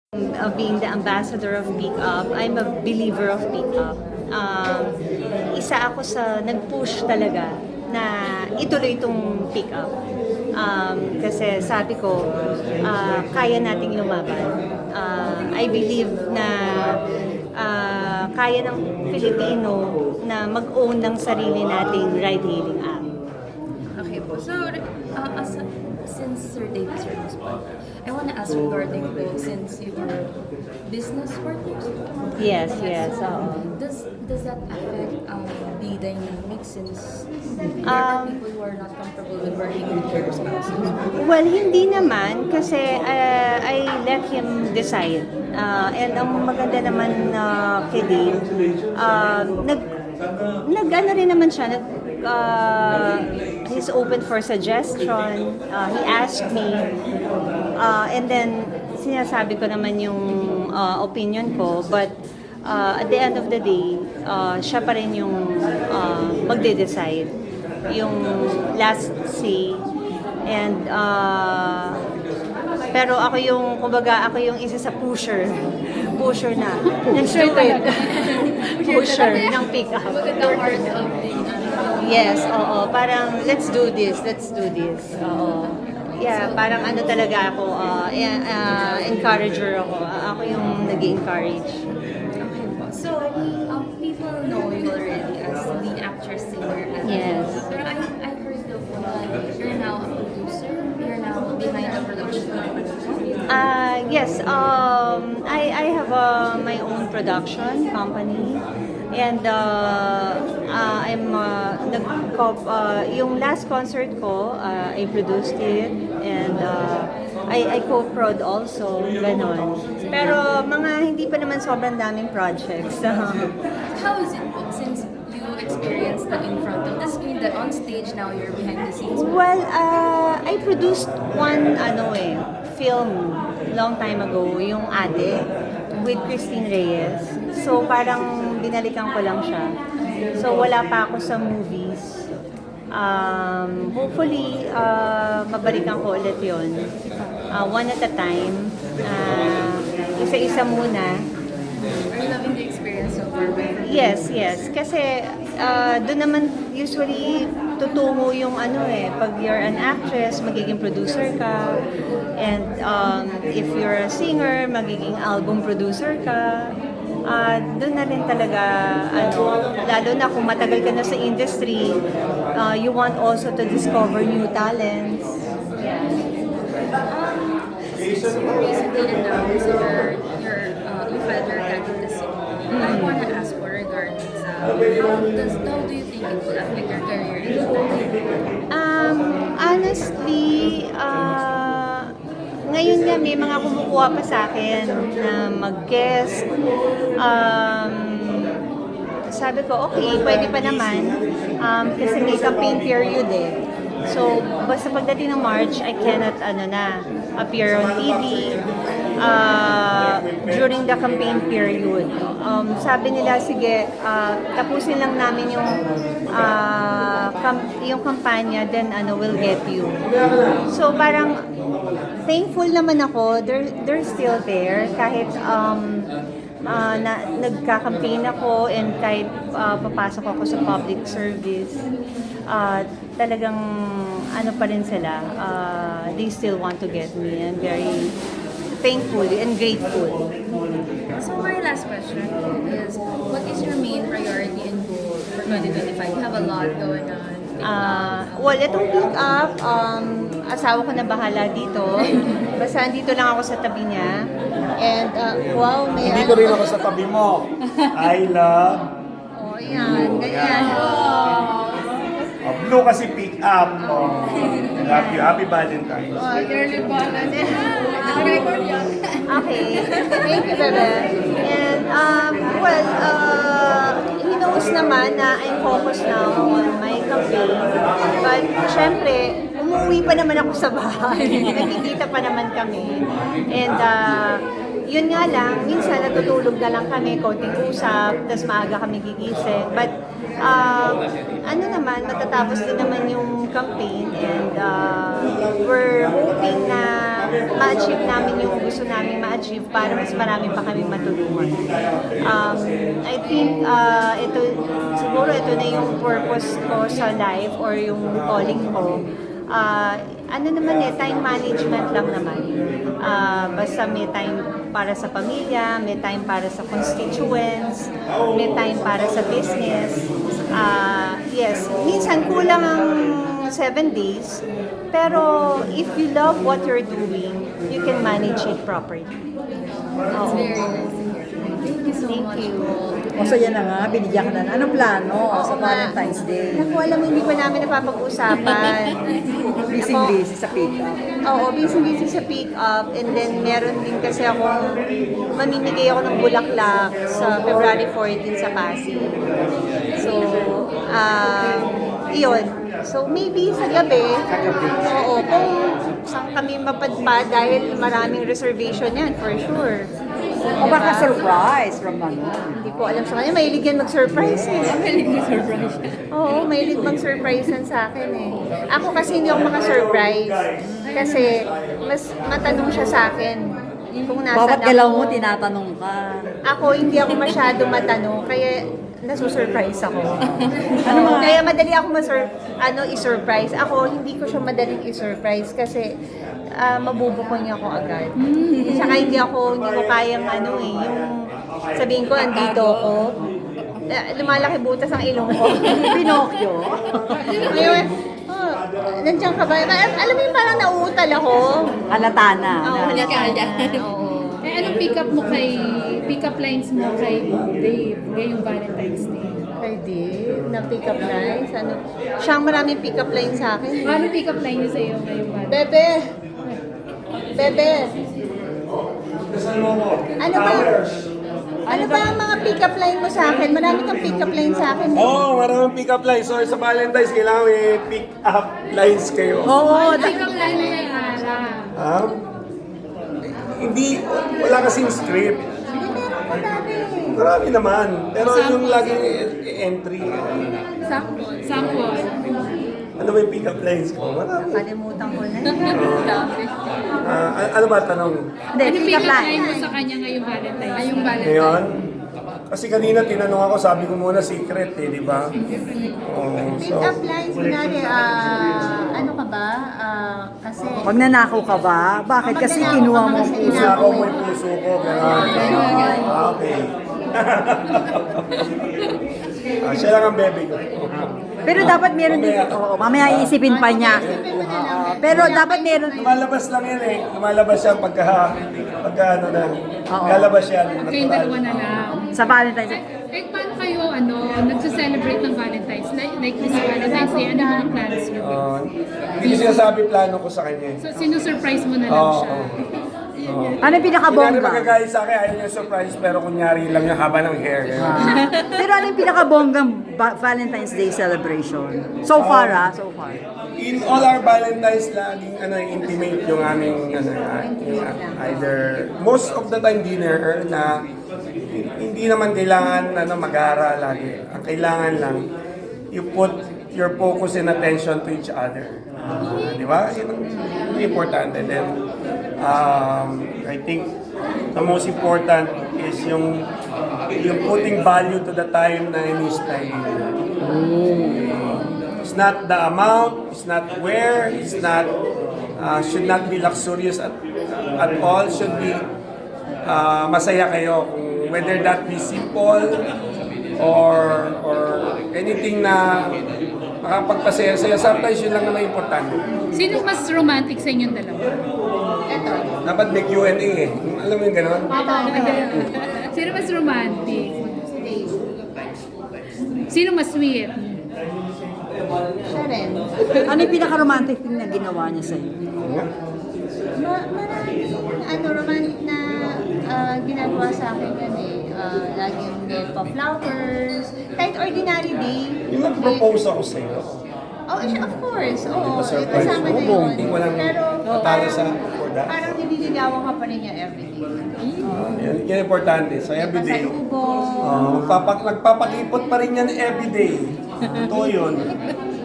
Being the ambassador of Pick Up, I'm a believer of Pick Up. Isa ako sa nag-push talaga na ituloy itong Pick Up. Kasi sabi ko, kaya nating lumaban. I believe na kaya ng Pilipino na mag-own ng sarili nating ride-hailing app. Okay po. So, since Sir Davis Ramos, I want to ask regarding po, since you are business partners? Yes, oo. Does that affect the dynamic since there are people who are not comfortable with working with their spouses? Well, hindi naman kasi I let him decide. And ang maganda naman kay Dave, nag-ano rin naman siya, he's open for suggestion. He asked me, and then sinasabi ko naman yung opinion ko, but at the end of the day, siya pa rin yung magde-decide, yung last say. And pero ako yung, kumbaga, ako yung isa sa pusher na. Pusher ng Pick Up. The heart of the Yes, oo. Parang, let's do this. Oo. Yeah, parang ano talaga ako, encourager ako. Ako yung nag-encourage. Okay po. So, people know you already as the actress singer. Yes. Pero I heard the you're now a producer. You're now behind the production company. Yes, I have my own production company. And I'm yung last concert ko, I produced it, and I co-prod also, ganon. Pero mga hindi pa naman sobrang daming projects. How is it po, since you experienced that in front of the screen, that on stage, now you're behind the scenes? Well, I produced one film long time ago, yung Ate, with Christine Reyes. So parang binalikan ko lang siya. So wala pa ako sa movies. Hopefully, mabalikan ko ulit yun. One at a time. Isa-isa muna. Are you loving the experience so far? Yes. Kasi doon naman usually tutungo yung pag you're an actress, magiging producer ka. And if you're a singer, magiging album producer ka. Doon na rin talaga, lalo na kung matagal ka na sa industry, you want also to discover new talents. Yeah. Since you recently announced your filed your candidacy, I want to ask for regarding how do you think it will affect your career in entertainment? Honestly, ngayon nga may mga kumukuha pa sa akin na mag-guest. Sabi ko, okay, pwede pa naman. Kasi may campaign period eh. So, basta pagdating ng March, I cannot appear on TV during the campaign period. Sabi nila, sige, tapusin lang namin yung kampanya, then we'll get you. So, parang thankful naman ako, they're still there kahit nagka-campaign ako, and kahit papasok ako sa public service, talagang pa rin sila, they still want to get me, and very thankful and grateful. So my last question is, what is your main priority and goal for 2025? You have a lot going on. Well, itong Pick Up, asawa ko na bahala dito. Basta andito lang ako sa tabi niya. And, wow, may Hindi ko rin ako sa tabi mo. I love. Oh, yan, ganyan. Blue kasi Pick Up. Happy Valentine's. Oh, girly Valentine. Okay, thank you, Bebe. And, he knows naman na I'm focused now on my campaign. But, syempre, umuwi pa naman ako sa bahay. Nagkikita pa naman kami. And, yun nga lang, minsan natutulog na lang kami, konting usap, tapos maaga kami gigising. But, matatapos din naman yung campaign, and we're hoping na ma-achieve namin yung gusto namin ma-achieve para mas marami pa kami matulungan. I think ito na yung purpose ko sa life or yung calling ko. Ano naman time management lang naman. Basta may time para sa pamilya, may time para sa constituents, may time para sa business. Yes, minsan kulang ang 7 days, pero if you love what you're doing, you can manage it properly. It's very nice to hear. Thank you so Thank much you. po. O so yan na nga, binigyan ka na. Anong plano sa Valentine's Day? Naku, alam mo, hindi pa namin napapag-usapan. Busy sa pick-up. Oo, busy sa pick-up. And then, meron din kasi akong, mamimigay ako ng bulaklak sa February 14 sa Pasig. So, iyon. So, maybe sa gabi. Oo, kung saan kami mapadpad dahil maraming reservation yan, for sure. O baka surprise from ano? Hindi ko alam sa kanya. Mahilig yan mag-surprise eh. Mahilig na surprise. Oo, mahilig mag-surprise yan sa akin eh. Ako kasi hindi ako maka-surprise. Kasi mas matanong siya sa akin kung nasan Bawat galaw ako. mo, tinatanong ka. Ako, hindi ako masyado matanong. Kaya nasusurprise ako. Ano mga- Kaya madali ako i-surprise. Ako, hindi ko siya madaling i-surprise kasi mabubuko niya ako agad. Tsaka hindi ko kayang yung sabihin ko, andito ako. Lumalaki butas ang ilong ko. Pinocchio. Ngayon, nandiyan ka ba? Alam mo yung parang nauutal ako. Halata na. Oo, na. halata Kaya. na. Oo. Eh, anong pick-up lines mo kay Dave ngayong Valentine's Day? Kay Dave, na pick-up lines. Siya ang maraming pick-up lines sa akin. Anong pick-up line niya sa'yo ngayong Valentine's Bebe! Bebe! Ano ba ang mga pick-up line mo sa akin? Marami kang pick-up line sa akin. Oo, oh, maraming pick-up lines. So sa Valentine's, kailangan may pick-up lines kayo. Oo, Day? Pick-up line na yung Ara. Ha? Hindi, wala kasing script. Marami naman. Pero yung laging entry. Sample. Ano ba yung pick-up lines ko? Marami. Kalimutan ko na. Ano ba tanong? Hindi, Anong pick-up pick-up line. line mo sa kanya ngayong Valentine's Day? Ngayong Valentine's. Ngayon? Kasi kanina tinanong ako, sabi ko muna secret eh, di ba? Oo, so, Pick-up lines, kunwari, ano ka ba? Kasi... Magnanakaw ka ba? Bakit? Kasi kinuha mo. puso ako mo yung puso ko. Gano'n. Okay. Siya lang ang bebe ko. Pero dapat meron din. Oo, mamaya iisipin pa niya. Oo, pero dapat meron. Lumalabas lang yan eh. Lumalabas siya pagka ano na. Oo. Lalabas yan. Kayong dalawa na lang. Sa Valentine's Day. Eh, paano kayo, nagsa-celebrate ng Valentine's? Like this Valentine's Day, ano mga plans niyo? Hindi ko sinasabi plano ko sa kanya eh. So, sinusurprise mo na lang Oo. siya? Ano yung Kunyari pinakabongga? magagalit sa akin, ayaw niya surprise, pero kunyari lang yung haba ng hair. Ganun. Pero ano yung pinakabonggang Valentine's Day celebration? So far so far. In all our Valentine's, laging intimate yung aming either most of the time dinner na hindi naman kailangan magara lagi. Ang kailangan lang you put your focus and attention to each other. Di ba? Yun ang importante. Then I think the most important is yung putting value to the time na ini-spend. It's not the amount, it's not where, it's not should not be luxurious at all. Should be masaya kayo, kung whether that be simple or anything na makapagpasaya-saya. Sometimes yun lang naman importante. Sino mas romantic sa inyong dalawa? Dapat may Q&A eh. Alam mo yung gano'n? Sino mas romantic? Sino mas sweet? Siya rin. Ano yung pinaka-romantic thing na ginawa niya sa'yo? Maraming romantic na ginagawa sa akin yan eh. Laging may pa-flowers. Kahit ordinary day. Yung nag-propose ako sa'yo. Oh, of course. Oo, surprise kasama mo. na yun. Hindi ko lang Pero natalo sa for that. parang nililigawan ka pa rin niya everyday. Yan importante. So everyday. Pasalubong. Nagpapakipot pa rin yan everyday. Totoo yun.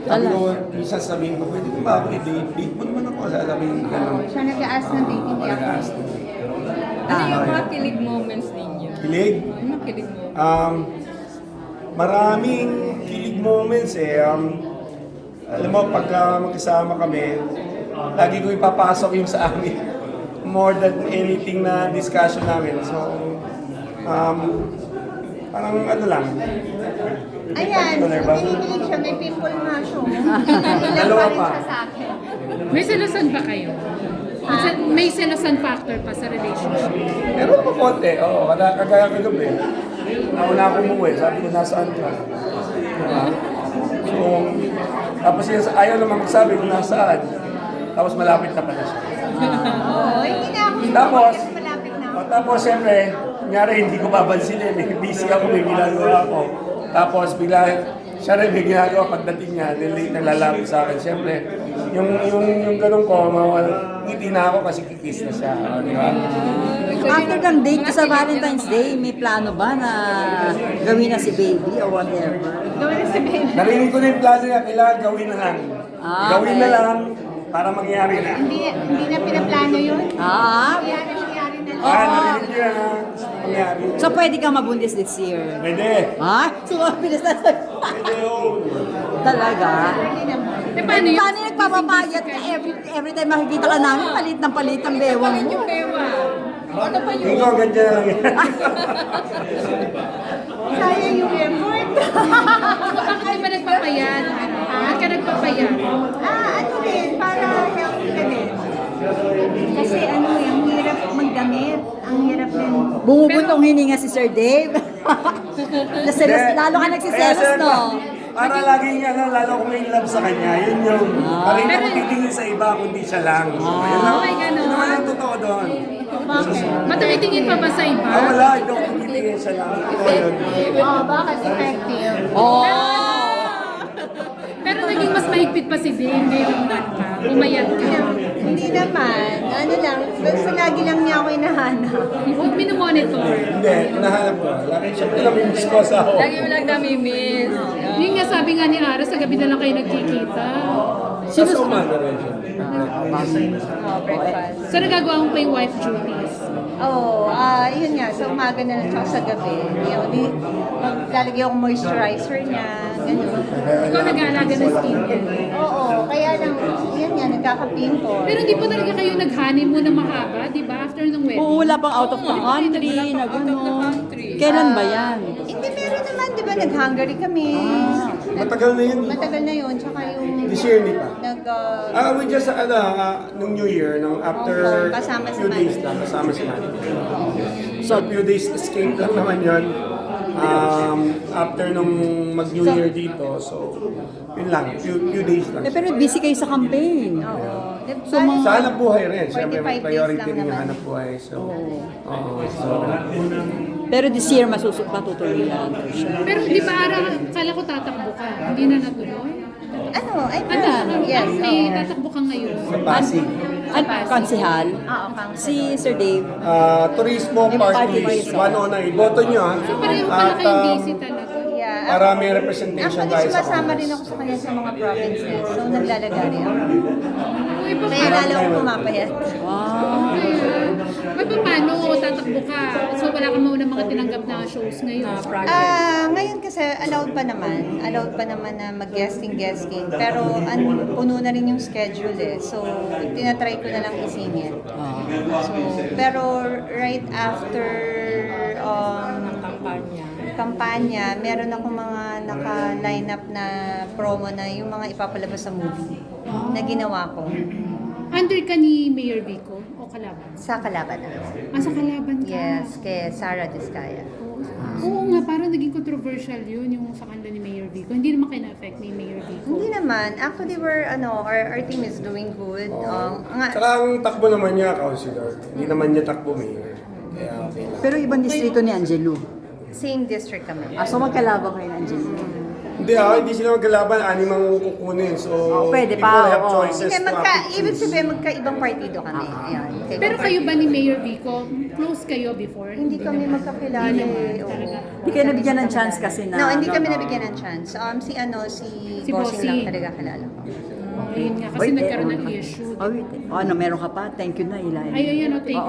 Sabi ko, minsan sabihin ko, pwede ko ba ako i-date? Date mo naman ako. Sasabihin ko gano'n. Siya nag-aas ng dating, hindi ako. Nag-aas. Ano yung mga kilig moments ninyo? Kilig? Ano yung kilig moments? Maraming kilig moments eh. Alam mo, pag magkasama kami, lagi ko ipapasok yung sa amin. More than anything na discussion namin. So, parang ano lang. Ayan, Particular ba? kinikilig siya, may pimple nga siya. Dalawa pa. Siya sa akin. May selosan ba kayo? May selosan factor pa sa relationship? Meron pa konti, oo. Kagaya kagabi. Nauna ako umuwi, sabi ko, nasaan ka? Diba? So, tapos yun, ayaw naman magsabi kung nasaan. Tapos malapit na pala siya. Oo, hindi na ako. Tapos, Kasi malapit na ako. tapos siyempre, kunyari hindi ko babansinin, may busy ako, may ginagawa ako. Tapos bigla, siya rin may ginagawa pagdating niya, then late na lalapit sa akin. Siyempre, yung ganun ko, ngiti na ako kasi kikis na siya. Di ba? After ng date sa Valentine's Day, may plano ba na gawin na si baby or whatever? Gawin na sabihin. Narinig ko na yung plano niya, kailangan gawin na lang. Gawin na okay. lang para mangyari na. Hindi na pinaplano yun. Nangyari na lang. Narinig ko yan ha, mangyari. So pwede kang mabuntis this year? Pwede. Ha? So mabilis na Pwede oh. talaga? Hindi naman. Eh, paano yun? Paano yung nagpapapayat ka every time makikita ka namin, palit ng palit ang bewang mo? Hindi ko, ganyan na lang yan. Sayang yung effort. Bakit di ba nagpapayat? Bakit ka nagpapayat? Ano din, para healthy ka din. Kasi ano, ang hirap magdamit. Ang hirap din. Bumubuntong hininga si Sir Dave. Lalo ka nagsiselos, Kaya, no? Para laging lalo ko may love sa kanya, yun yung, para hindi ako titingin sa iba, kundi siya lang. So, yun lang, Ay, ganun. yun naman ang totoo doon. Matumitingin pa ba sa iba? Wala, hindi ako titingin siya lang. Totoo yun. Bakit effective? Oh! Pero naging mas mahigpit pa si Dave ngayong pa. Pumayat ka. Hindi naman. Ano lang, basta lagi lang niya ako hinahanap. O, minumonitor. Hindi, hinahanap ko. Lagi siyempre namimiss ko sa ako. Lagi mo lang nami-miss. Yun nga sabi nga ni Ara, sa gabi na lang kayo nagkikita. Sa umaga rin siya. Breakfast. So nagagawa mo pa yung wife duties. Oo, yun nga, sa umaga na lang tsaka sa gabi. Yun, maglalagay akong moisturizer niya, ganun. Ikaw nag-aalaga ng skincare. Oo, kaya lang, yan nga, nagkaka-pimple. Pero hindi pa talaga kayo nag-honey mo na mahaba, di ba? After ng wedding. Oo, wala pang out of the country, na gano'n. Kailan ba yan? Hindi, meron naman, di ba, nag-Hungary kami. Matagal na yun. Matagal na yun, tsaka yung This year, hindi pa. nag, We just, nung New Year, nung after Oo, kasama si few days Manny. lang, kasama si Manny. So, few days escape lang naman yun. After nung mag-New Year dito, so, yun lang, few days lang. Pero busy kayo sa campaign. oo. So, mga- Sa hanap buhay rin, siyempre 45 may days priority lang rin yung naman. hanap buhay. So, so, Pero this year, matutuloy yan. for sure. Pero di ba Ara, kala ko tatakbo ka. Hindi na natuloy? Ano, ay, Yes, yes, may oo. tatakbo ka ngayon. sa Pasig. Konsehal? Oo, pang Si Sir Dave. Turismo Yung Park party List, list. 109. Boto nyo ha. So pareho pala kayong busy talaga. Yeah. Para may representation Actually, tayo sa sumasama Congress. rin ako sa kanya sa mga provinces. So, naglalagari ako. Uy, pa Kaya lalo ako pumapayat. Wow. Uy, paano tatakbo ka? So wala ka muna mga tinanggap na shows ngayon. Ngayon kasi allowed pa naman na mag-guesting. Pero puno na rin yung schedule eh. So, tinatry ko na lang isingit. So, pero right after kampanya, meron ako mga naka-line up na promo na yung mga ipapalabas sa movie na ginawa ko Under ka ni Mayor Vico o kalaban? sa kalaban na. Sa kalaban ka? Yes, kay Sarah Diskaya. Oo nga, parang naging controversial yun yung sa kanila ni Mayor Vico. Hindi naman kayo na-affect ni Mayor Vico. Hindi naman. Actually, our team is doing good. Tsaka ang takbo naman niya, councilor. Hindi naman niya takbo mayor. Kaya okay lang. Pero ibang distrito ni Angelo. Same district kami. So magkalaban kayo ni Angelo. Hindi sila maglalaban, anim ang kukunin. So, Pwede people pa, have oo. choices Hindi, to pick and ibig choose. sabihin, magkaibang partido kami. Ayan, Pero kayo ba ni Mayor Vico, close kayo before? Hindi kami naman. magkakilala Hindi naman, eh. Oo. talaga. Hindi kayo nabigyan ng chance kasi na... No, hindi kami nabigyan ng chance. Si Si Bossing lang Bossing. talaga kilala ko. Ayun nga, kasi nagkaroon ng issue. Meron ka pa? Thank you na, Eli. Ay, ayan, thank you.